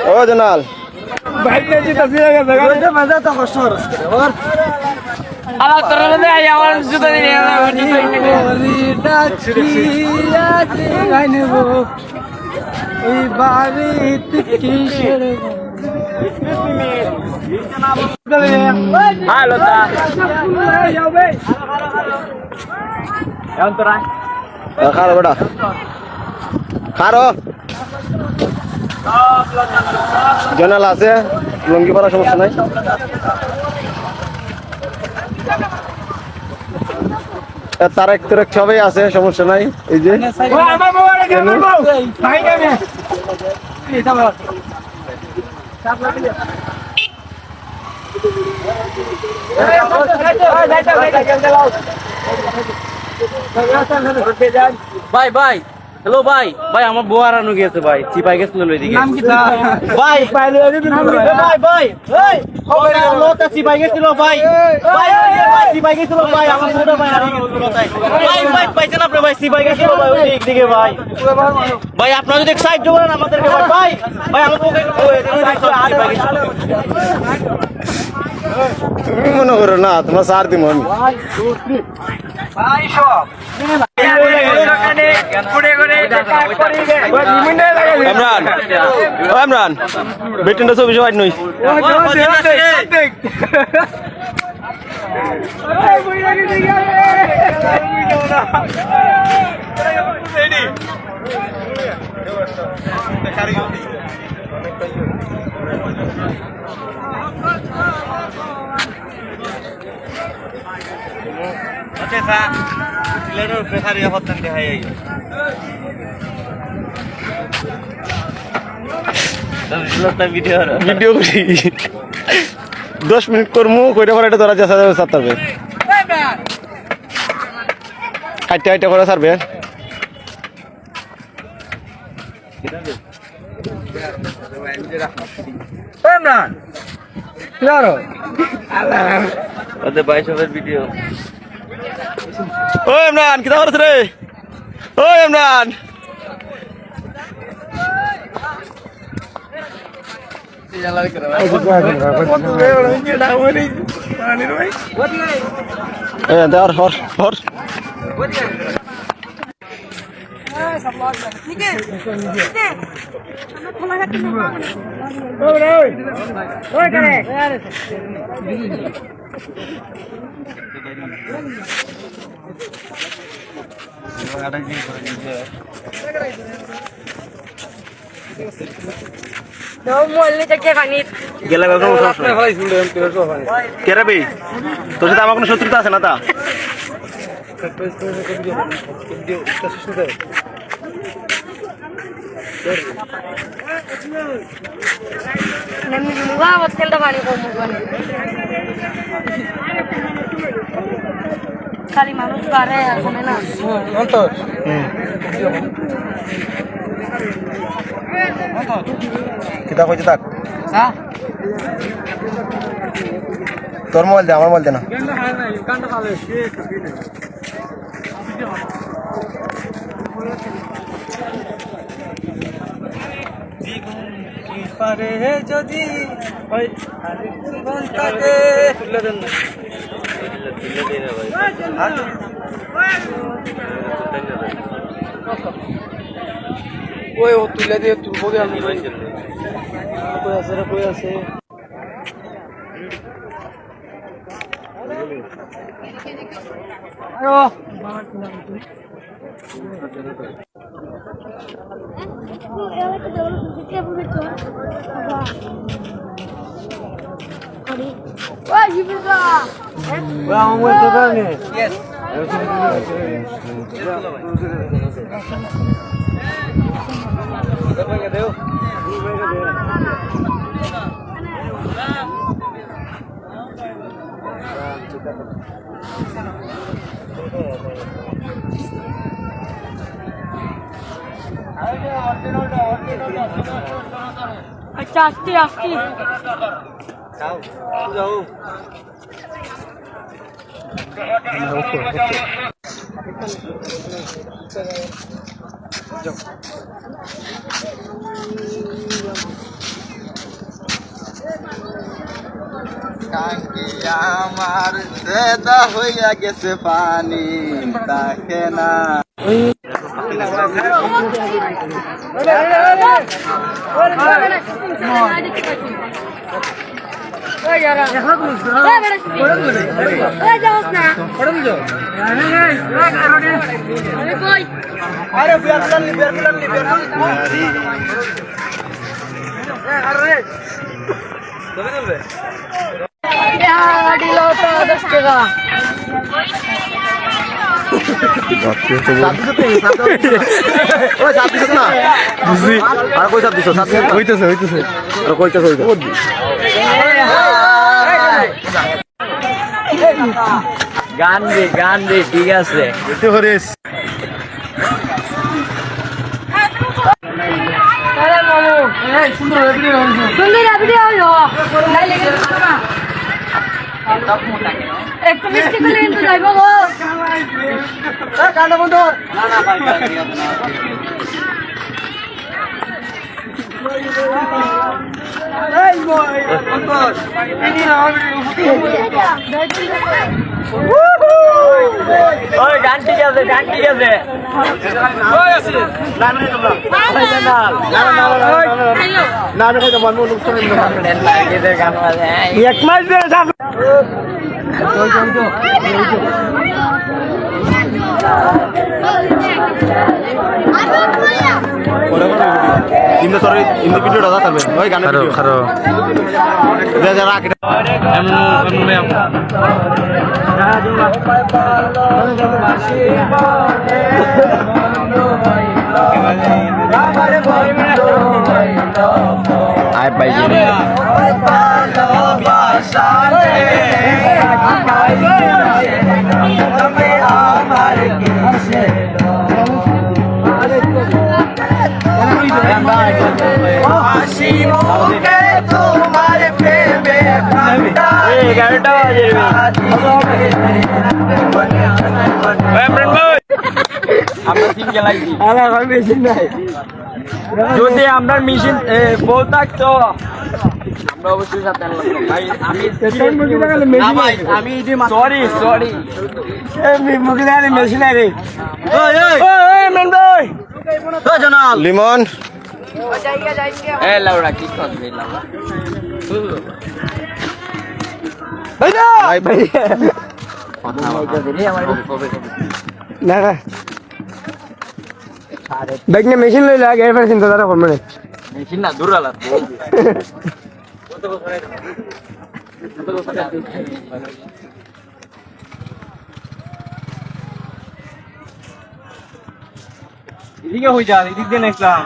ও জনাল খারো বেটা খারো জনাল আছে লঙ্গি পরা সমস্যা নাই তার এক তোর সবাই আছে সমস্যা নাই এই যে ভাই ভাই হ্যালো ভাই ভাই আমার বউ হারানো গেছে ভাই চিপাই গেছিল ওইদিকে ভাই ভাই ভাই খবর আলো তা চিপাই গেছিল ভাই ভাই চিপাই গেছিল ভাই আমার বউটা ভাই হারিয়ে গেছিল ভাই ভাই পাইছেন আপনি ভাই চিপাই গেছিল ভাই ওই দিকে ভাই ভাই আপনারা যদি সাহায্য করেন আমাদেরকে ভাই ভাই ভাই আমার বউকে তুমি মনে করো না তোমার সার দিব আমি ইমরান ও ইমরান বেটিনটা ছবি সবাই নই ভিডিও করি 10 মিনিট করমু কইটা পরে এটা ধরা যাচ্ছে সারবে হাইটা হাইটা করে সারবে ইমরান ক্লিয়ারো ওদের ভাই সবের ভিডিও ও ইমরান কি খবর রে ও ইমরান দেওয়ার হর হর কেরাবি তোর সাথে আমার কোনো শত্রুতা আছে না তা খালি মানুষ পারে আসলে না কিতা কইছে তাক তোর মোবাইল দে আমার মোবাইল দে না পারে যদি তুলে দেন না ওই ও তুলে দিয়ে তুলবো গে আমি কই আছে রে কই আছে আয়ো আচ্ছা আসছি আসছি আমার দেদা হইয়া গেছে পানি তাকে না গান রে ঠিক আছে একটু মিষ্টি করে কিন্তু যাইবো গো ওই গান ঠিক আছে এক মাস ধরে ইন্দু তোর ইন্দু ভিডিওটা দাও তারবে ওই গানের ভিডিও খারো যা যা রাখ আয় ভাই তোমার প্রেমে যদি আমরা মেশিন বল থাকতো আমরা অবশ্যই সাথে ভাই আমি সরি মেশিন লিমন লাউড়া কি করবে ভাই ভাই না দেখ না মেশিন লই লাগে এবার চিন্তা তারা করবে মেশিন না দূর আলা এদিকে হয়ে যা এদিক দিয়ে নেক্সলাম